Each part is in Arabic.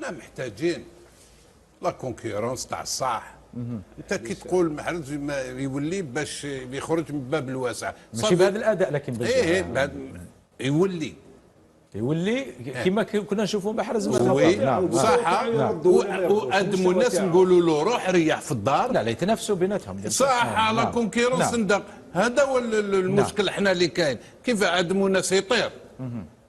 احنا محتاجين لا كونكورونس تاع الصح. انت كي تقول محرز يولي باش يخرج من باب الواسع ماشي بهذا الاداء لكن باش يولي كما كنا نشوفوا محرز صح. وقدموا الناس نقولوا له روح ريح في الدار. لا يتنافسوا بيناتهم صح على كونكورونس ندق. هذا هو المشكل احنا اللي كاين. كيف قدموا الناس يطير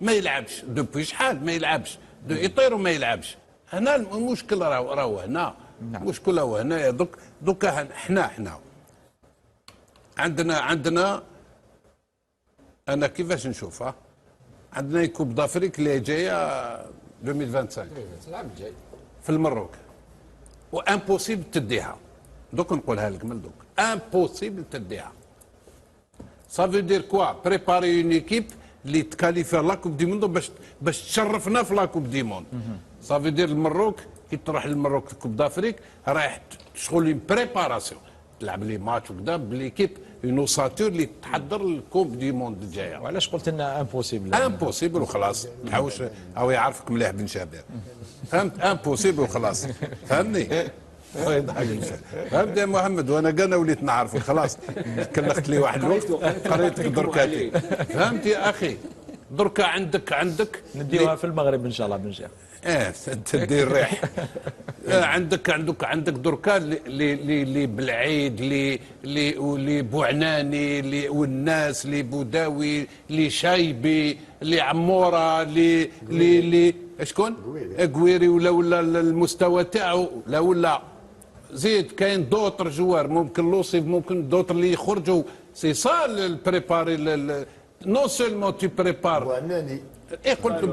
ما يلعبش دوبوي شحال ما يلعبش يطير وما يلعبش. هنا المشكل راهو هنا. المشكل هو هنا دوك احنا عندنا انا كيفاش نشوفها. عندنا كوب دافريك اللي جايه 2025 العام الجاي في المروك وامبوسيبل تديها. دوك نقولها لك من دوك امبوسيبل تديها. صافي دير كوا بريباري اون ايكيب اللي تكاليفي لا كوب دي موند باش تشرفنا في لا كوب دي موند. صافي دير المروك كي تروح للمروك في كوب دافريك رايح شغل بريباراسيون تلعب لي ماتش وكذا بالليكيب اون اوساتور اللي تحضر الكوب دي موند الجايه. وعلاش قلت لنا امبوسيبل؟ امبوسيبل وخلاص تحوش او يعرفك مليح بن شابير. فهمت امبوسيبل وخلاص فهمني. فهمت يا محمد وانا قانا وليت نعرفك خلاص كلفت لي واحد الوقت قريتك دركاتي. فهمت يا اخي دركا عندك نديوها في المغرب ان شاء الله بن شيخ. انت دير ريح. عندك دركا اللي بالعيد اللي بوعناني اللي والناس اللي بوداوي اللي شايبي اللي عموره اللي شكون؟ اكويري ولا المستوى تاعو ولا زيد كاين دوطر جوار ممكن لوصيف ممكن دوطر اللي يخرجوا سي صا البريباري نو سيلمون تي بريبار قلت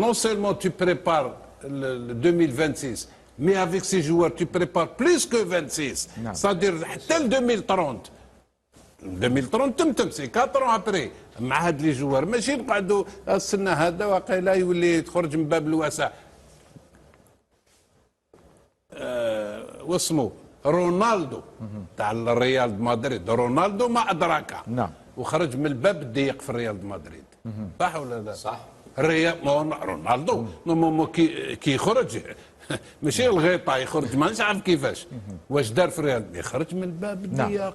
non seulement tu prépares le 2026 mais avec ces joueurs tu prépares plus que 26 c'est-à-dire حتى ل 2030 تمسي 4 ans après مع هاد لي جوار ماشي نقعدوا السنه هذا واقيلا يولي تخرج من باب الواسع. واسمو رونالدو تاع الريال مدريد رونالدو ما ادراك وخرج من الباب الضيق في الريال مدريد. صح ولا لا؟ صح. الريال رونالدو كي يخرج ماشي الغيطه يخرج ما نعرف كيفاش واش دار في الريال يخرج من الباب الضيق.